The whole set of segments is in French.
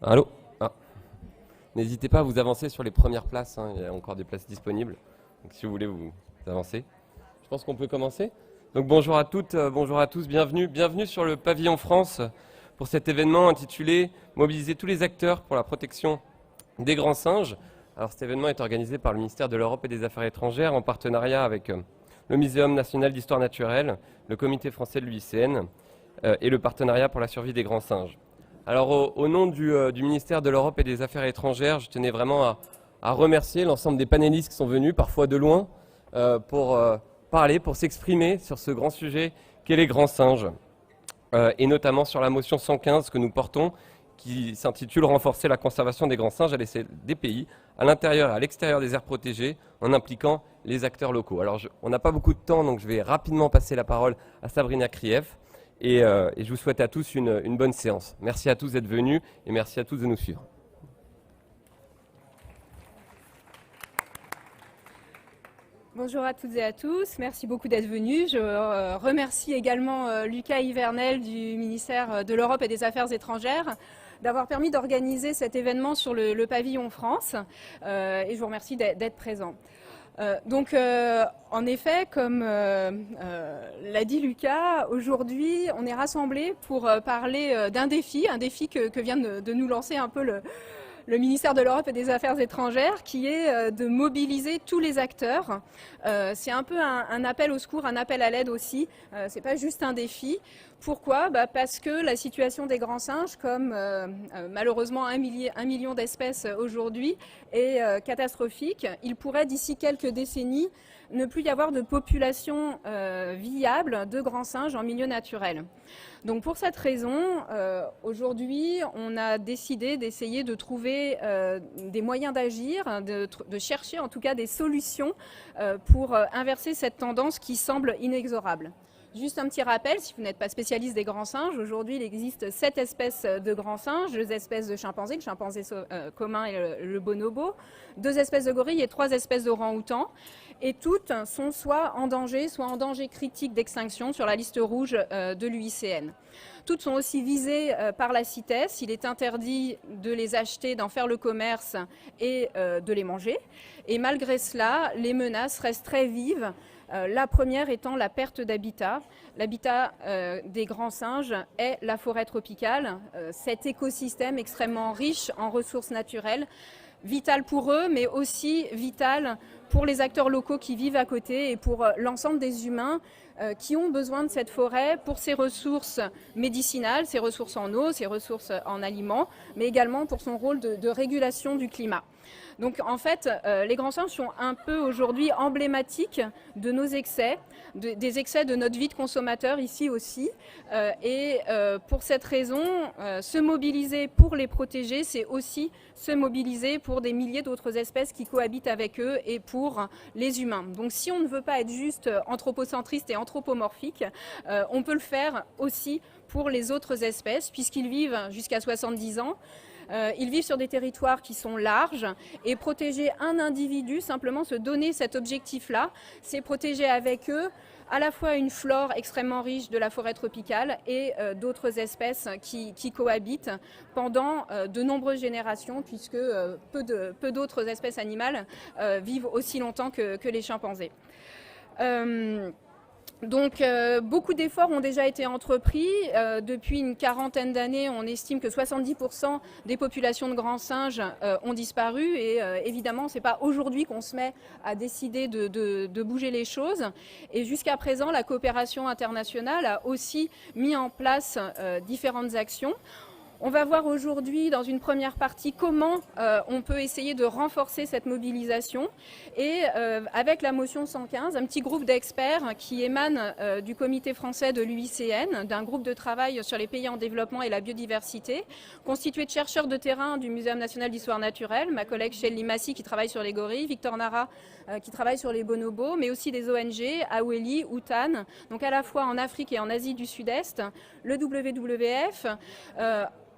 Allô? Ah. N'hésitez pas à vous avancer sur les premières places, hein, il y a encore des places disponibles. Donc si vous voulez vous avancer. Je pense qu'on peut commencer. Donc bonjour à toutes, bonjour à tous, bienvenue sur le pavillon France pour cet événement intitulé Mobiliser tous les acteurs pour la protection des grands singes. Alors cet événement est organisé par le ministère de l'Europe et des Affaires étrangères en partenariat avec le Muséum national d'histoire naturelle, le Comité français de l'UICN et le Partenariat pour la survie des grands singes. Alors au nom du ministère de l'Europe et des Affaires étrangères, je tenais vraiment à remercier l'ensemble des panélistes qui sont venus, parfois de loin, pour parler, pour s'exprimer sur ce grand sujet qu'est les grands singes, et notamment sur la motion 115 que nous portons, qui s'intitule « Renforcer la conservation des grands singes à l'échelle des pays, à l'intérieur et à l'extérieur des aires protégées, en impliquant les acteurs locaux ». Alors on n'a pas beaucoup de temps, donc je vais rapidement passer la parole à Sabrina Krief. Et je vous souhaite à tous une bonne séance. Merci à tous d'être venus et merci à tous de nous suivre. Bonjour à toutes et à tous, merci beaucoup d'être venus. Je remercie également Lucas Ivernel du ministère de l'Europe et des Affaires étrangères d'avoir permis d'organiser cet événement sur le pavillon France et je vous remercie d'être présent. En effet, comme l'a dit Lucas, aujourd'hui on est rassemblés pour parler d'un défi, que vient de nous lancer un peu le ministère de l'Europe et des Affaires étrangères, qui est de mobiliser tous les acteurs. C'est un peu un appel au secours, un appel à l'aide aussi. C'est pas juste un défi. Pourquoi ? Parce que la situation des grands singes, comme malheureusement 1 million d'espèces aujourd'hui, est catastrophique. Il pourrait d'ici quelques décennies ne plus y avoir de population viable de grands singes en milieu naturel. Donc pour cette raison, aujourd'hui, on a décidé d'essayer de trouver des moyens d'agir, de chercher en tout cas des solutions pour inverser cette tendance qui semble inexorable. Juste un petit rappel, si vous n'êtes pas spécialiste des grands singes, aujourd'hui il existe 7 espèces de grands singes, 2 espèces de chimpanzés, le chimpanzé commun et le bonobo, 2 espèces de gorilles et 3 espèces d'orang-outans. Et toutes sont soit en danger critique d'extinction sur la liste rouge de l'UICN. Toutes sont aussi visées par la CITES. Il est interdit de les acheter, d'en faire le commerce et de les manger. Et malgré cela, les menaces restent très vives. La première étant la perte d'habitat. L'habitat des grands singes est la forêt tropicale, cet écosystème extrêmement riche en ressources naturelles, vital pour eux, mais aussi vital pour les acteurs locaux qui vivent à côté et pour l'ensemble des humains qui ont besoin de cette forêt pour ses ressources médicinales, ses ressources en eau, ses ressources en aliments, mais également pour son rôle de régulation du climat. Donc en fait, les grands singes sont un peu aujourd'hui emblématiques de nos excès, des excès de notre vie de consommateur ici aussi. Pour cette raison, se mobiliser pour les protéger, c'est aussi se mobiliser pour des milliers d'autres espèces qui cohabitent avec eux et pour les humains. Donc si on ne veut pas être juste anthropocentriste et anthropomorphique, on peut le faire aussi pour les autres espèces, puisqu'ils vivent jusqu'à 70 ans. Ils vivent sur des territoires qui sont larges et protéger un individu, simplement se donner cet objectif-là, c'est protéger avec eux à la fois une flore extrêmement riche de la forêt tropicale et d'autres espèces qui cohabitent pendant de nombreuses générations, puisque peu d'autres espèces animales vivent aussi longtemps que les chimpanzés. Beaucoup d'efforts ont déjà été entrepris. Depuis une quarantaine d'années, on estime que 70% des populations de grands singes ont disparu. Et évidemment, ce n'est pas aujourd'hui qu'on se met à décider de bouger les choses. Et jusqu'à présent, la coopération internationale a aussi mis en place différentes actions. On va voir aujourd'hui, dans une première partie, comment on peut essayer de renforcer cette mobilisation. Et avec la motion 115, un petit groupe d'experts qui émane du comité français de l'UICN, d'un groupe de travail sur les pays en développement et la biodiversité, constitué de chercheurs de terrain du Muséum national d'histoire naturelle, ma collègue Shelley Massy qui travaille sur les gorilles, Victor Nara qui travaille sur les bonobos, mais aussi des ONG, Aweli, Outan, donc à la fois en Afrique et en Asie du Sud-Est, le WWF,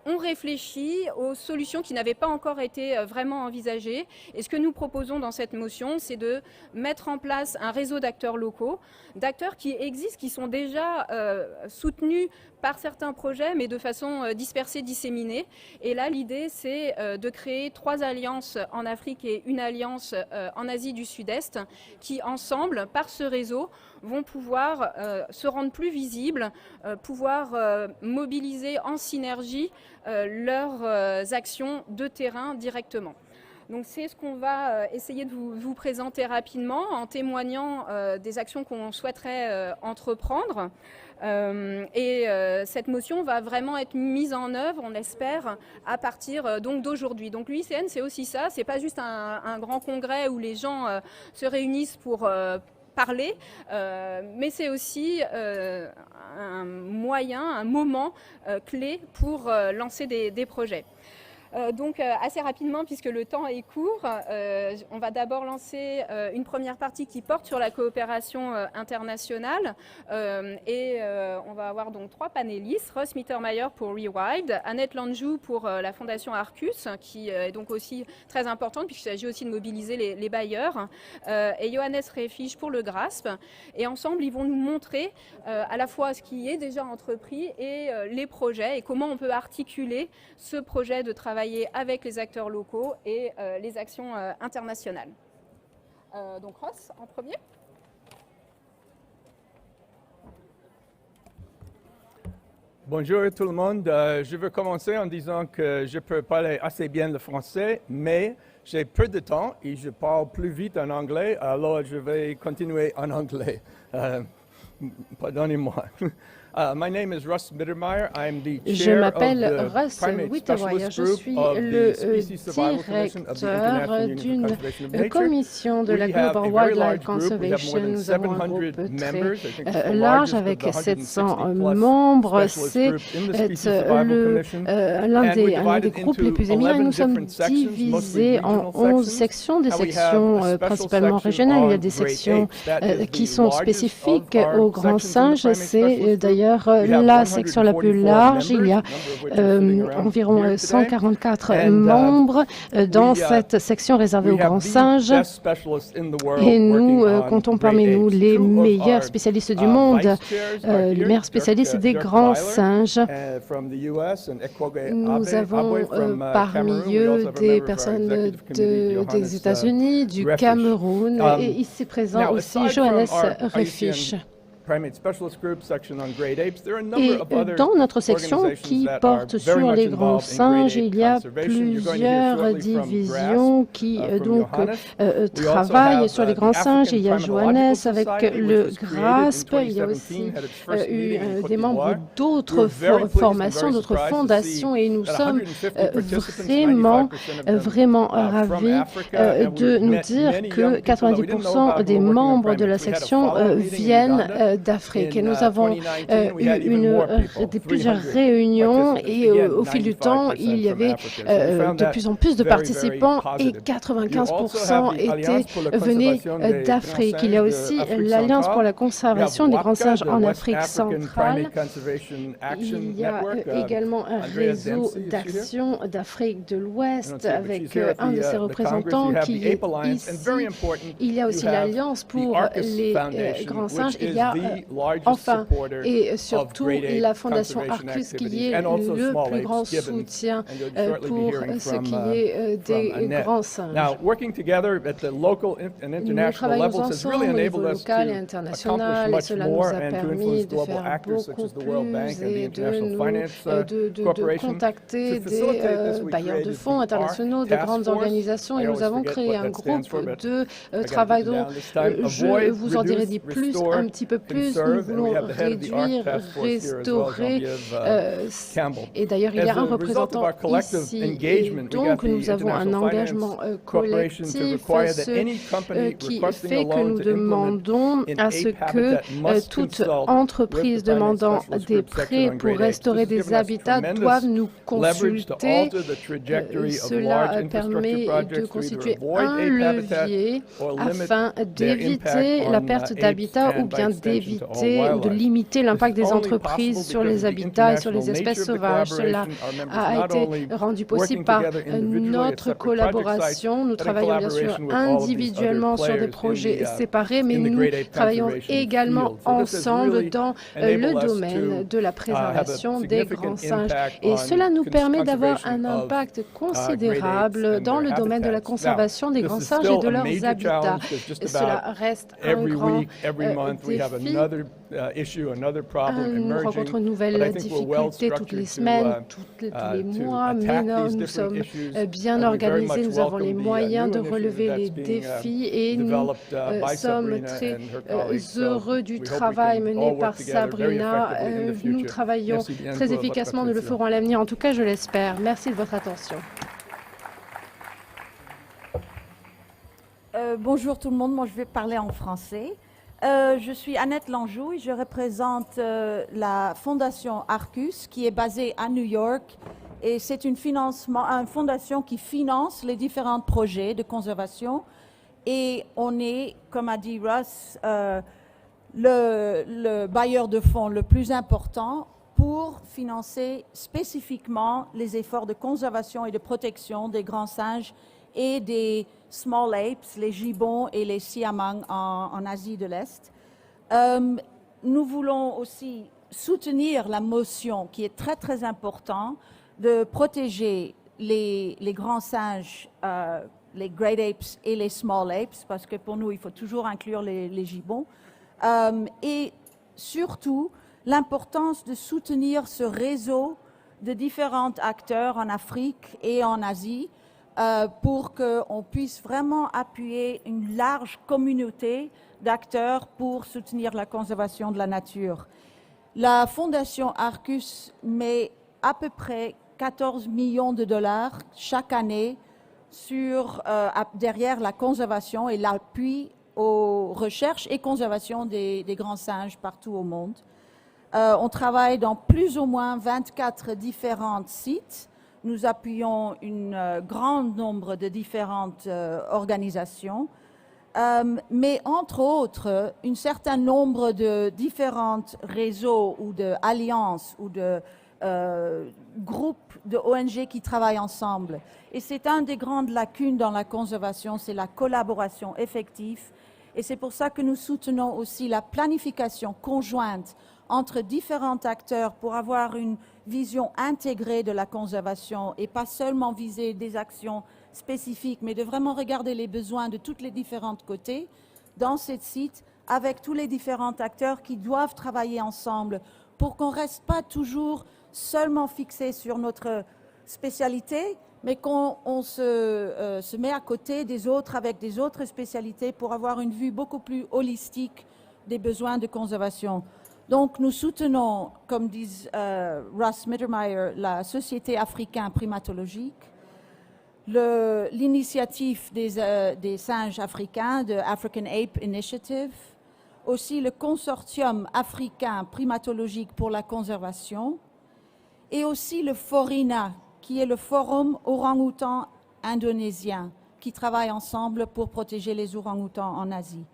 on réfléchit aux solutions qui n'avaient pas encore été vraiment envisagées. Et ce que nous proposons dans cette motion, c'est de mettre en place un réseau d'acteurs locaux, d'acteurs qui existent, qui sont déjà soutenus par certains projets, mais de façon dispersée, disséminée. Et là, l'idée, c'est de créer 3 alliances en Afrique et une alliance en Asie du Sud-Est, qui, ensemble, par ce réseau, vont pouvoir se rendre plus visibles, pouvoir mobiliser en synergie leurs actions de terrain directement. Donc c'est ce qu'on va essayer de vous présenter rapidement en témoignant des actions qu'on souhaiterait entreprendre. Cette motion va vraiment être mise en œuvre, on l'espère, à partir donc d'aujourd'hui. Donc l'UICN, c'est aussi ça, c'est pas juste un grand congrès où les gens se réunissent pour parler, mais c'est aussi un moyen, un moment clé pour lancer des projets. Donc assez rapidement, puisque le temps est court, on va d'abord lancer une première partie qui porte sur la coopération internationale on va avoir donc 3 panélistes, Ross Mittermeier pour Rewild, Annette Lanjou pour la fondation Arcus, qui est donc aussi très importante puisqu'il s'agit aussi de mobiliser les bailleurs, et Johannes Refisch pour le GRASP. Et ensemble, ils vont nous montrer à la fois ce qui est déjà entrepris et les projets et comment on peut articuler ce projet de travail avec les acteurs locaux et les actions internationales. Donc Ross, en premier. Bonjour tout le monde. Je veux commencer en disant que je peux parler assez bien le français, mais j'ai peu de temps et je parle plus vite en anglais, alors je vais continuer en anglais. Pardonnez-moi. Je m'appelle Russ Mittermeier, je suis le directeur d'une commission de la Global Wildlife Conservation. Nous avons un groupe très large avec 700 membres. C'est l'un des groupes les plus éminents et nous sommes divisés en 11 sections, des sections principalement régionales. Il y a des sections qui sont spécifiques aux grands singes. C'est d'ailleurs la section la plus large. Il y a environ 144 membres dans cette section réservée aux grands singes. Et nous comptons parmi nous les meilleurs spécialistes du monde, les meilleurs spécialistes des grands singes. Nous avons parmi eux des personnes des États-Unis, du Cameroun et ici présent aussi Johannes Refisch. Et dans notre section qui porte sur les grands singes, il y a plusieurs divisions qui donc travaillent sur les grands singes. Il y a Johannes avec le GRASP, il y a aussi eu des membres d'autres formations, d'autres fondations et nous sommes vraiment ravis de nous dire que 90% des membres de la section viennent d'Afrique. Et nous avons eu plusieurs réunions et au fil du temps, il y avait de plus en plus de participants et 95% venaient d'Afrique. Il y a aussi l'Alliance pour la conservation des grands singes en Afrique centrale. Il y a également un réseau d'action d'Afrique de l'Ouest avec un de ses représentants qui est ici. Il y a aussi l'Alliance pour les grands singes. Il y a enfin et surtout la Fondation Arcus qui est le plus grand soutien pour ce qui est des grands singes. Nous travaillons ensemble au niveau local et international et cela nous a permis de faire beaucoup plus et de contacter des bailleurs de fonds internationaux, de grandes organisations et nous avons créé un groupe de travail dont je vous en dirai un petit peu plus. Nous voulons réduire, restaurer et d'ailleurs il y a un représentant ici et donc nous avons un engagement collectif qui fait que nous demandons à ce que toute entreprise demandant des prêts pour restaurer des habitats doivent nous consulter. Cela permet de constituer un levier afin d'éviter la perte d'habitat ou bien d'éviter d'éviter ou de limiter l'impact des entreprises sur les habitats et sur les espèces sauvages. Cela a été rendu possible par notre collaboration. Nous travaillons bien sûr individuellement sur des projets séparés, mais nous travaillons également ensemble dans le domaine de la préservation des grands singes. Et cela nous permet d'avoir un impact considérable dans le domaine de la conservation des grands singes et de leurs habitats. Cela reste un grand défi. Nous rencontrons une nouvelle difficulté toutes les semaines, tous les mois, mais nous sommes bien organisés, nous avons les moyens de relever les défis et nous sommes très heureux du travail mené par Sabrina. Nous travaillons très efficacement, nous le ferons à l'avenir, en tout cas je l'espère. Merci de votre attention. Bonjour tout le monde, moi je vais parler en français. Je suis Annette Lanjou et je représente la fondation Arcus qui est basée à New York et c'est une fondation qui finance les différents projets de conservation et on est, comme a dit Russ, le bailleur de fonds le plus important pour financer spécifiquement les efforts de conservation et de protection des grands singes et des small apes, les gibbons et les siamangs en Asie de l'Est. Nous voulons aussi soutenir la motion qui est très très importante de protéger les grands singes, les great apes et les small apes, parce que pour nous il faut toujours inclure les gibbons. Et surtout l'importance de soutenir ce réseau de différents acteurs en Afrique et en Asie pour qu'on puisse vraiment appuyer une large communauté d'acteurs pour soutenir la conservation de la nature. La Fondation Arcus met à peu près 14 millions de dollars chaque année derrière la conservation et l'appui aux recherches et conservation des grands singes partout au monde. On travaille dans plus ou moins 24 différents sites. Nous appuyons un grand nombre de différentes organisations, mais entre autres, un certain nombre de différents réseaux ou d'alliances ou de groupes de ONG qui travaillent ensemble. Et c'est une des grandes lacunes dans la conservation, c'est la collaboration effective. Et c'est pour ça que nous soutenons aussi la planification conjointe entre différents acteurs pour avoir une vision intégrée de la conservation et pas seulement viser des actions spécifiques, mais de vraiment regarder les besoins de tous les différents côtés dans ce site avec tous les différents acteurs qui doivent travailler ensemble pour qu'on ne reste pas toujours seulement fixé sur notre spécialité, mais qu'on se met à côté des autres avec des autres spécialités pour avoir une vue beaucoup plus holistique des besoins de conservation. Donc, nous soutenons, comme dit Russ Mittermeier, la Société africaine primatologique, l'initiative des singes africains, de African Ape Initiative, aussi le Consortium africain primatologique pour la conservation, et aussi le FORINA, qui est le Forum orang-outan indonésien, qui travaille ensemble pour protéger les orang-outans en Asie.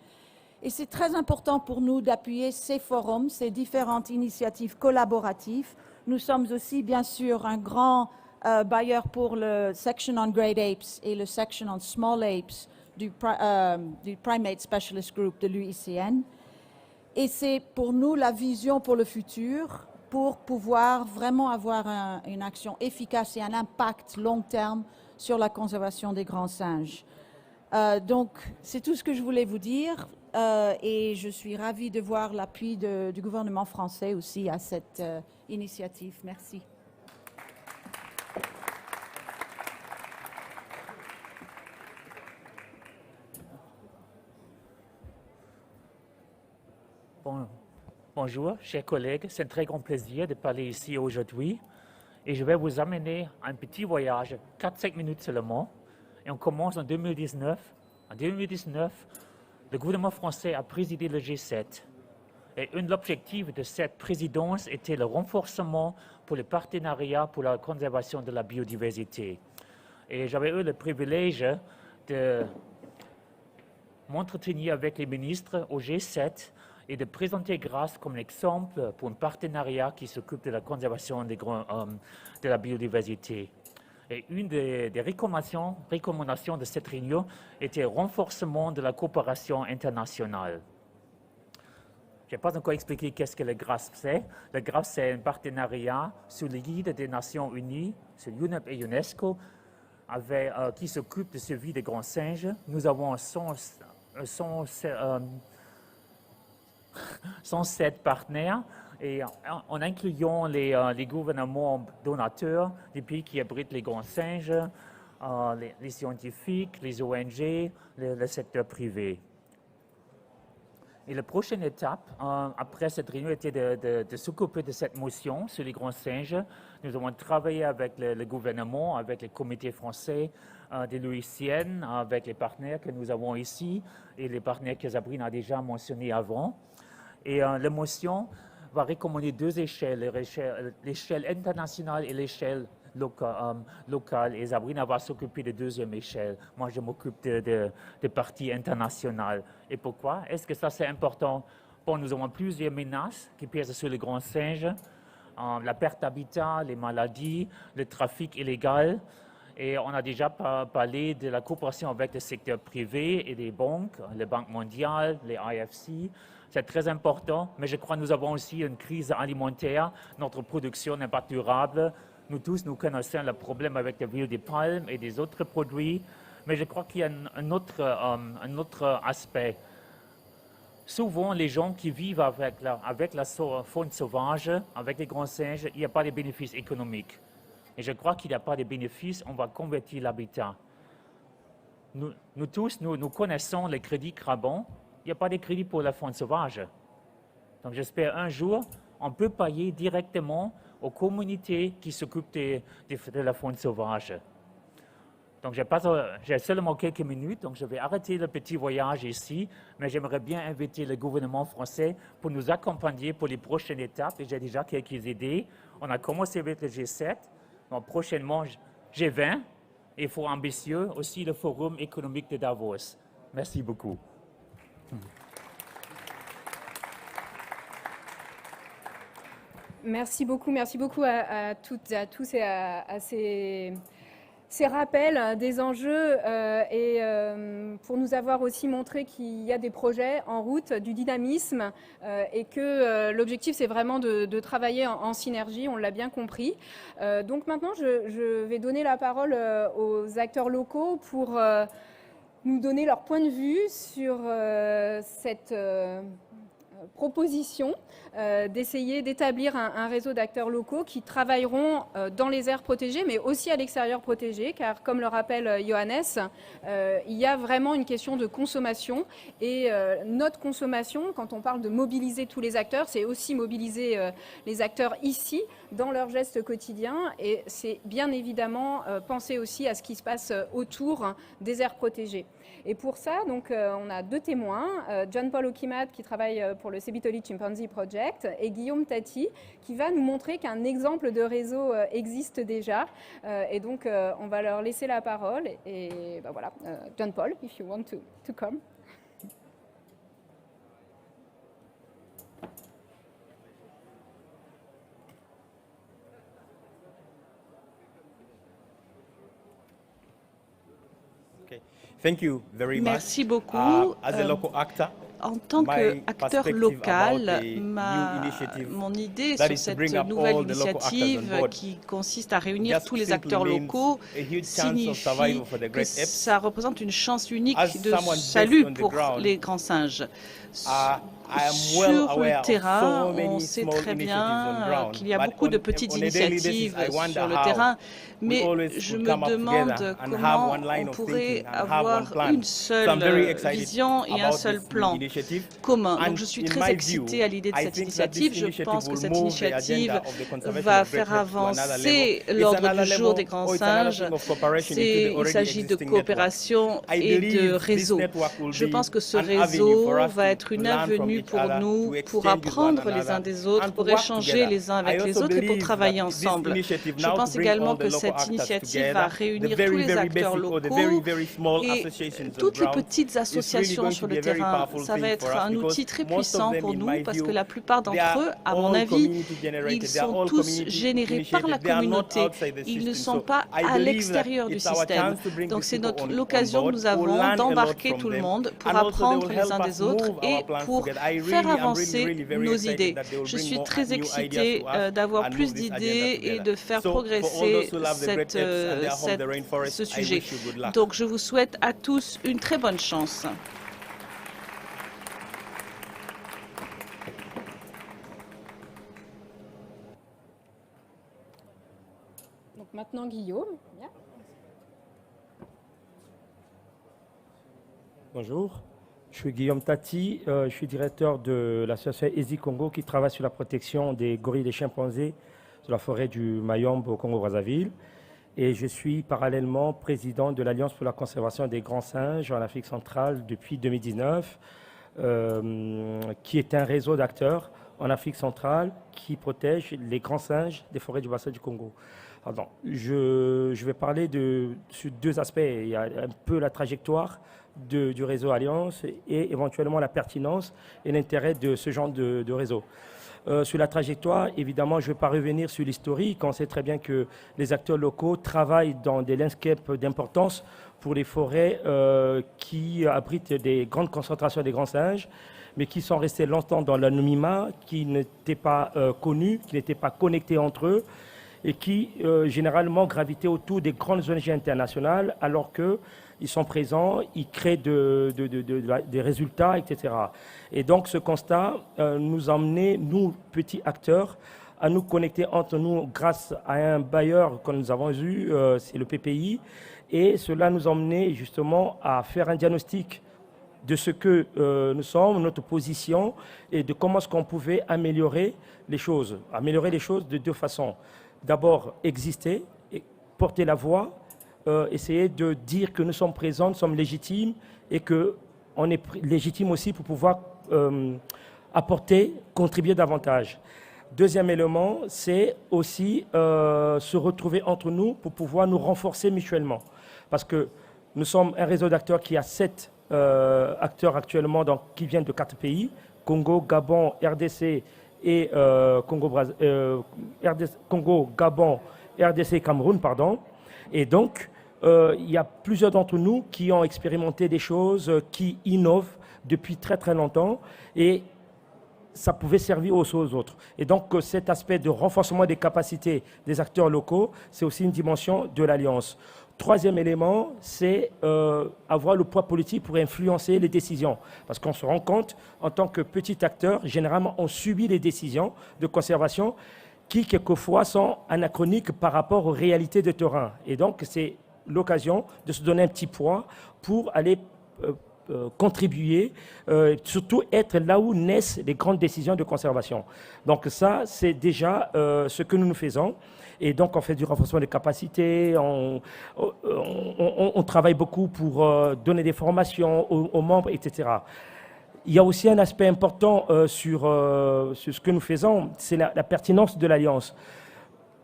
Et c'est très important pour nous d'appuyer ces forums, ces différentes initiatives collaboratives. Nous sommes aussi, bien sûr, un grand bailleur pour le Section on Great Apes et le Section on Small Apes du Primate Specialist Group de l'UICN. Et c'est pour nous la vision pour le futur, pour pouvoir vraiment avoir une action efficace et un impact long terme sur la conservation des grands singes. Donc, c'est tout ce que je voulais vous dire et je suis ravie de voir l'appui du gouvernement français aussi à cette initiative. Merci. Bonjour, chers collègues. C'est un très grand plaisir de parler ici aujourd'hui. Et je vais vous amener un petit voyage, 4-5 minutes seulement. Et on commence en 2019. En 2019, le gouvernement français a présidé le G7. Et un de l'objectif de cette présidence était le renforcement pour le partenariat pour la conservation de la biodiversité. Et j'avais eu le privilège de m'entretenir avec les ministres au G7 et de présenter Grasse comme exemple pour un partenariat qui s'occupe de la conservation de la biodiversité. Et une des recommandations de cette réunion était le renforcement de la coopération internationale. Je n'ai pas encore expliqué qu'est-ce que le GRASP c'est. Le GRASP, c'est un partenariat sous l'égide des Nations Unies, sur UNEP et UNESCO, qui s'occupe de suivi des grands singes. Nous avons 107 partenaires, et en incluant les gouvernements donateurs, les pays qui abritent les grands singes, les scientifiques, les ONG, le secteur privé. Et la prochaine étape, après cette réunion, était de s'occuper de cette motion sur les grands singes. Nous avons travaillé avec le gouvernement, avec le comité français de l'UICN, avec les partenaires que nous avons ici et les partenaires que Sabrine a déjà mentionnés avant. Et la motion va recommander deux échelles, l'échelle internationale et l'échelle locale. Et Sabrina va s'occuper de deuxième échelle. Moi, je m'occupe de parties internationales. Et pourquoi? Est-ce que ça, c'est important? Bon, nous avons plusieurs menaces qui pèsent sur les grands singes. La perte d'habitat, les maladies, le trafic illégal. Et on a déjà parlé de la coopération avec le secteur privé et des banques, les banques mondiales, les IFC. C'est très important, mais je crois que nous avons aussi une crise alimentaire. Notre production n'est pas durable. Nous tous, nous connaissons le problème avec l'huile de palme et des autres produits. Mais je crois qu'il y a un autre aspect. Souvent, les gens qui vivent avec la faune sauvage, avec les grands singes, il n'y a pas de bénéfices économiques. Et je crois qu'il n'y a pas de bénéfices, on va convertir l'habitat. Nous tous, nous connaissons les crédits carbone. Il n'y a pas de crédit pour la faune sauvage. Donc j'espère un jour, on peut payer directement aux communautés qui s'occupent de la faune sauvage. Donc j'ai seulement quelques minutes, donc je vais arrêter le petit voyage ici, mais j'aimerais bien inviter le gouvernement français pour nous accompagner pour les prochaines étapes, et j'ai déjà quelques idées. On a commencé avec le G7, donc prochainement G20, et il faut ambitieux aussi le Forum économique de Davos. Merci beaucoup. Merci beaucoup à toutes et à tous et à ces rappels des enjeux et pour nous avoir aussi montré qu'il y a des projets en route, du dynamisme et que l'objectif c'est vraiment de travailler en synergie, on l'a bien compris. Donc maintenant je vais donner la parole aux acteurs locaux pour nous donner leur point de vue sur cette proposition d'essayer d'établir un réseau d'acteurs locaux qui travailleront dans les aires protégées, mais aussi à l'extérieur protégé, car comme le rappelle Johannes, il y a vraiment une question de consommation et notre consommation, quand on parle de mobiliser tous les acteurs, c'est aussi mobiliser les acteurs ici dans leurs gestes quotidiens et c'est bien évidemment penser aussi à ce qui se passe autour des aires protégées. Et pour ça, donc, on a deux témoins, John Paul Okimat qui travaille pour le Sebitoli Chimpanzee Project et Guillaume Tati qui va nous montrer qu'un exemple de réseau existe déjà. Et donc, on va leur laisser la parole. Et ben voilà, John Paul, if you want to come. Merci beaucoup. En tant qu'acteur local, mon idée sur cette nouvelle initiative qui consiste à réunir tous les acteurs locaux signifie que ça représente une chance unique de salut pour les grands singes. Sur le terrain, on sait très bien qu'il y a beaucoup de petites initiatives sur le terrain, mais je me demande comment on pourrait avoir une seule vision et un seul plan commun. Donc je suis très excitée à l'idée de cette initiative. Je pense que cette initiative va faire avancer l'ordre du jour des grands singes. Il s'agit de coopération et de réseau. Je pense que ce réseau va être une avenue venu pour nous, pour apprendre les uns des autres, pour échanger les uns avec les autres et pour travailler ensemble. Je pense également que cette initiative va réunir tous les acteurs locaux et toutes les petites associations sur le terrain. Ça va être un outil très puissant pour nous parce que la plupart d'entre eux, à mon avis, ils sont tous générés par la communauté. Ils ne sont pas à l'extérieur du système. Donc c'est l'occasion que nous avons d'embarquer tout le monde pour apprendre les uns des autres et pour faire avancer nos idées. Je suis très excitée d'avoir plus d'idées et de faire progresser ce sujet. Donc je vous souhaite à tous une très bonne chance. Donc maintenant Guillaume. Yeah. Bonjour, je suis Guillaume Tati, je suis directeur de l'association ESI Congo qui travaille sur la protection des gorilles et des chimpanzés de la forêt du Mayombe au Congo-Brazzaville. Et je suis parallèlement président de l'Alliance pour la conservation des grands singes en Afrique centrale depuis 2019, qui est un réseau d'acteurs en Afrique centrale qui protège les grands singes des forêts du bassin du Congo. Pardon. Je vais parler sur deux aspects. Il y a un peu la trajectoire du réseau Alliance et éventuellement la pertinence et l'intérêt de ce genre de réseau. Sur la trajectoire, évidemment, je ne vais pas revenir sur l'historique. On sait très bien que les acteurs locaux travaillent dans des landscapes d'importance pour les forêts qui abritent des grandes concentrations des grands singes, mais qui sont restés longtemps dans l'anonymat, qui n'étaient pas connus, qui n'étaient pas connectés entre eux, et qui généralement gravitaient autour des grandes ONG internationales, alors qu'ils sont présents, ils créent des résultats, etc. Et donc ce constat nous a amené, nous, petits acteurs, à nous connecter entre nous grâce à un bailleur que nous avons eu, c'est le PPI, et cela nous a amené justement à faire un diagnostic de ce que nous sommes, notre position, et de comment est-ce qu'on pouvait améliorer les choses. Améliorer les choses de deux façons. D'abord, exister, et porter la voix, essayer de dire que nous sommes présents, nous sommes légitimes et qu'on est légitime aussi pour pouvoir apporter, contribuer davantage. Deuxième élément, c'est aussi se retrouver entre nous pour pouvoir nous renforcer mutuellement. Parce que nous sommes un réseau d'acteurs qui a 7 acteurs actuellement qui viennent de 4 pays, Congo, Gabon, RDC et Congo, Gabon, RDC et Cameroun, pardon. Et donc, il y a plusieurs d'entre nous qui ont expérimenté des choses, qui innovent depuis très très longtemps et ça pouvait servir aux autres. Et donc, cet aspect de renforcement des capacités des acteurs locaux, c'est aussi une dimension de l'Alliance. Troisième élément, c'est avoir le poids politique pour influencer les décisions. Parce qu'on se rend compte, en tant que petit acteur, généralement, on subit les décisions de conservation qui, quelquefois, sont anachroniques par rapport aux réalités de terrain. Et donc, c'est l'occasion de se donner un petit poids pour aller contribuer, surtout être là où naissent les grandes décisions de conservation. Donc ça, c'est déjà ce que nous faisons. Et donc, on fait du renforcement des capacités, on travaille beaucoup pour donner des formations aux membres, etc. Il y a aussi un aspect important sur ce que nous faisons, c'est la pertinence de l'Alliance.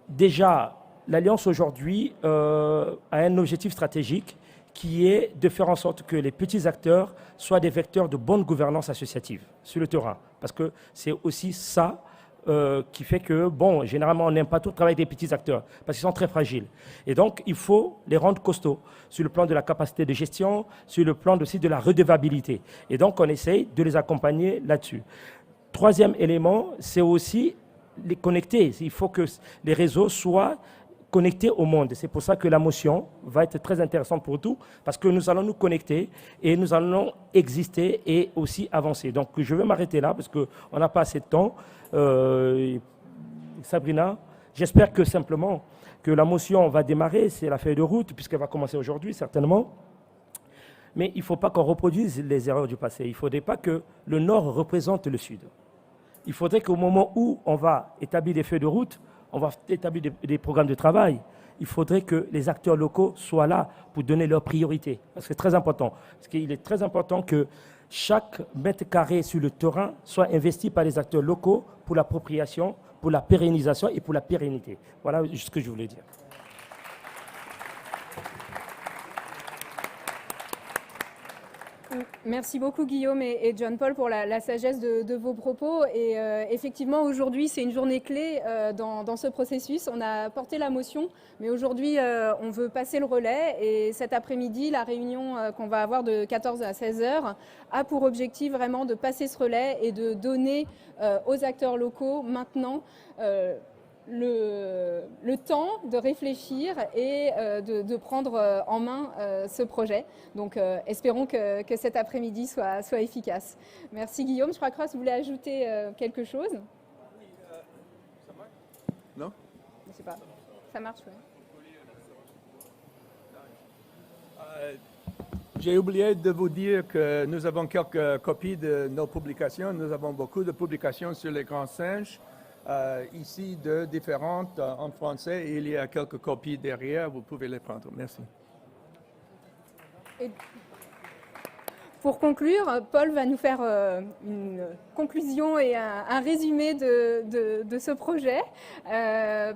Déjà, l'Alliance aujourd'hui a un objectif stratégique qui est de faire en sorte que les petits acteurs soient des vecteurs de bonne gouvernance associative sur le terrain. Parce que c'est aussi ça qui fait que, bon, généralement, on n'aime pas trop travailler avec des petits acteurs parce qu'ils sont très fragiles. Et donc, il faut les rendre costauds sur le plan de la capacité de gestion, sur le plan aussi de la redevabilité. Et donc, on essaye de les accompagner là-dessus. Troisième élément, c'est aussi les connecter. Il faut que les réseaux soient connectés au monde. C'est pour ça que la motion va être très intéressante pour tout, parce que nous allons nous connecter et nous allons exister et aussi avancer. Donc, je vais m'arrêter là, parce qu'on n'a pas assez de temps. Sabrina, j'espère que simplement que la motion va démarrer, c'est la feuille de route, puisqu'elle va commencer aujourd'hui, certainement. Mais il ne faut pas qu'on reproduise les erreurs du passé. Il ne faudrait pas que le Nord représente le Sud. Il faudrait qu'au moment où on va établir des feuilles de route, on va établir des programmes de travail, il faudrait que les acteurs locaux soient là pour donner leurs priorités. Parce que c'est très important. Parce qu'il est très important que chaque mètre carré sur le terrain soit investi par les acteurs locaux pour l'appropriation, pour la pérennisation et pour la pérennité. Voilà ce que je voulais dire. Merci beaucoup Guillaume et John-Paul pour la sagesse de vos propos. Et effectivement, aujourd'hui, c'est une journée clé dans ce processus. On a porté la motion, mais aujourd'hui, on veut passer le relais. Et cet après-midi, la réunion qu'on va avoir de 14 à 16 heures a pour objectif vraiment de passer ce relais et de donner aux acteurs locaux maintenant le temps de réfléchir et de prendre en main ce projet. Donc espérons que cet après-midi soit efficace. Merci Guillaume. Je crois que Ross voulait ajouter quelque chose. Ça marche? Non? Je ne sais pas. Ça marche, oui. J'ai oublié de vous dire que nous avons quelques copies de nos publications. Nous avons beaucoup de publications sur les grands singes. Ici, de différentes en français. Il y a quelques copies derrière. Vous pouvez les prendre. Merci. Et pour conclure, Paul va nous faire une conclusion et un résumé de ce projet.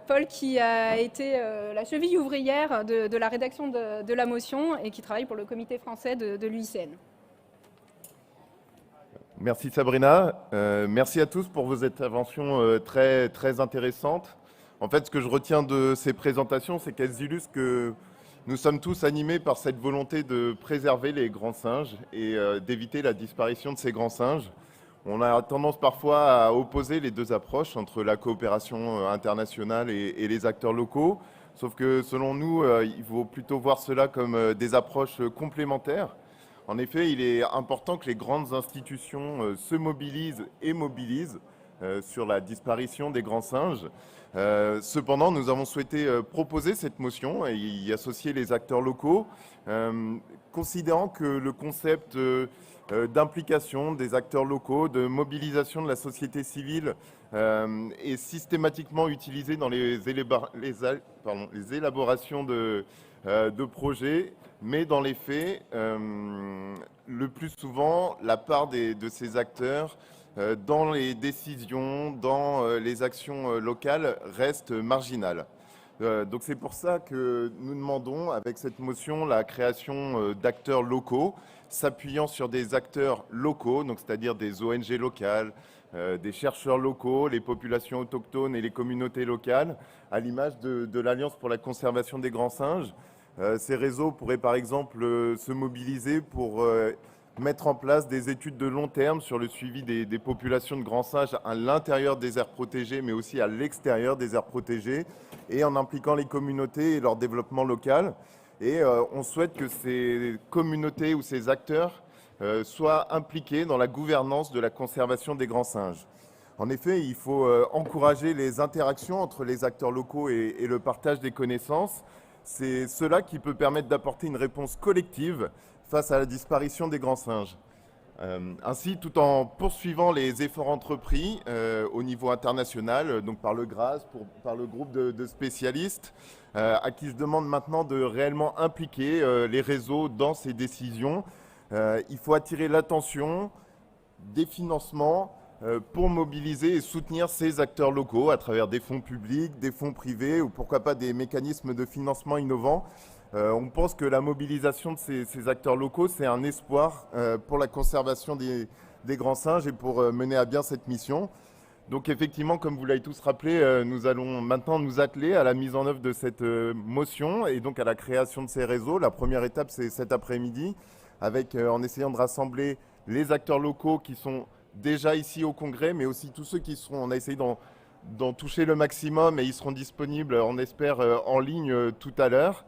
Paul qui a été la cheville ouvrière de la rédaction de la motion et qui travaille pour le comité français de l'UICN. Merci Sabrina, merci à tous pour vos interventions très, très intéressantes. En fait, ce que je retiens de ces présentations, c'est qu'elles illustrent que nous sommes tous animés par cette volonté de préserver les grands singes et d'éviter la disparition de ces grands singes. On a tendance parfois à opposer les deux approches entre la coopération internationale et les acteurs locaux, sauf que selon nous, il faut plutôt voir cela comme des approches complémentaires. En effet, il est important que les grandes institutions se mobilisent et mobilisent sur la disparition des grands singes. Cependant, nous avons souhaité proposer cette motion et y associer les acteurs locaux, considérant que le concept d'implication des acteurs locaux, de mobilisation de la société civile est systématiquement utilisé dans les élaborations de projets, mais dans les faits, le plus souvent, la part de ces acteurs dans les décisions, dans les actions locales, reste marginale. Donc c'est pour ça que nous demandons, avec cette motion, la création d'acteurs locaux, s'appuyant sur des acteurs locaux, donc c'est-à-dire des ONG locales, des chercheurs locaux, les populations autochtones et les communautés locales, à l'image de l'Alliance pour la conservation des grands singes. Ces réseaux pourraient par exemple se mobiliser pour mettre en place des études de long terme sur le suivi des populations de grands singes à l'intérieur des aires protégées, mais aussi à l'extérieur des aires protégées, et en impliquant les communautés et leur développement local. Et on souhaite que ces communautés ou ces acteurs soient impliqués dans la gouvernance de la conservation des grands singes. En effet, il faut encourager les interactions entre les acteurs locaux et le partage des connaissances. C'est cela qui peut permettre d'apporter une réponse collective face à la disparition des grands singes. Ainsi, tout en poursuivant les efforts entrepris au niveau international, donc par le GRAS, par le groupe de spécialistes, à qui je demande maintenant de réellement impliquer les réseaux dans ces décisions, il faut attirer l'attention des financements pour mobiliser et soutenir ces acteurs locaux à travers des fonds publics, des fonds privés ou pourquoi pas des mécanismes de financement innovants. On pense que la mobilisation de ces acteurs locaux, c'est un espoir pour la conservation des grands singes et pour mener à bien cette mission. Donc effectivement, comme vous l'avez tous rappelé, nous allons maintenant nous atteler à la mise en œuvre de cette motion et donc à la création de ces réseaux. La première étape, c'est cet après-midi, en essayant de rassembler les acteurs locaux qui sont déjà ici au Congrès, mais aussi tous ceux qui seront, on a essayé d'en toucher le maximum et ils seront disponibles, on espère, en ligne tout à l'heure.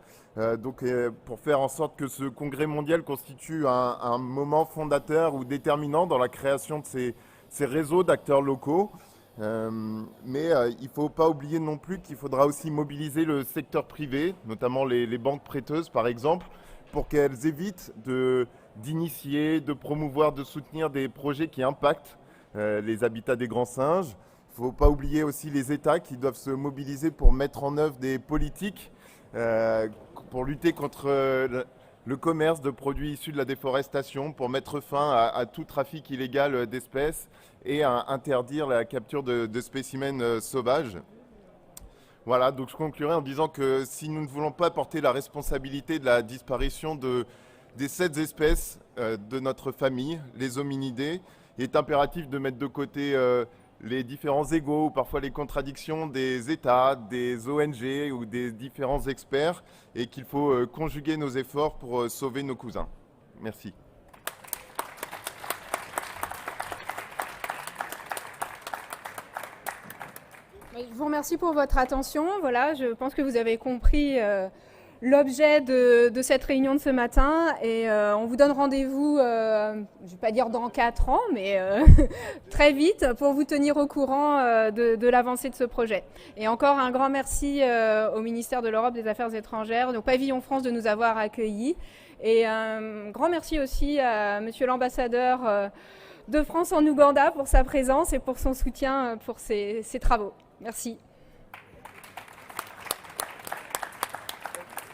Donc pour faire en sorte que ce congrès mondial constitue un moment fondateur ou déterminant dans la création de ces réseaux d'acteurs locaux. Mais il ne faut pas oublier non plus qu'il faudra aussi mobiliser le secteur privé, notamment les banques prêteuses par exemple, pour qu'elles évitent d'initier, de promouvoir, de soutenir des projets qui impactent les habitats des grands singes. Il ne faut pas oublier aussi les États qui doivent se mobiliser pour mettre en œuvre des politiques pour lutter contre le commerce de produits issus de la déforestation pour mettre fin à tout trafic illégal d'espèces et à interdire la capture de spécimens sauvages. Voilà, donc je conclurai en disant que si nous ne voulons pas porter la responsabilité de la disparition des 7 espèces de notre famille, les hominidés, il est impératif de mettre de côté les différents égos ou parfois les contradictions des États, des ONG ou des différents experts et qu'il faut conjuguer nos efforts pour sauver nos cousins. Merci. Je vous remercie pour votre attention. Voilà, je pense que vous avez compris l'objet de cette réunion de ce matin et on vous donne rendez-vous, je ne vais pas dire dans 4 ans, mais très vite pour vous tenir au courant de l'avancée de ce projet. Et encore un grand merci au ministère de l'Europe des Affaires étrangères, donc Pavillon France de nous avoir accueillis. Et un grand merci aussi à monsieur l'ambassadeur de France en Ouganda pour sa présence et pour son soutien pour ces travaux. Merci.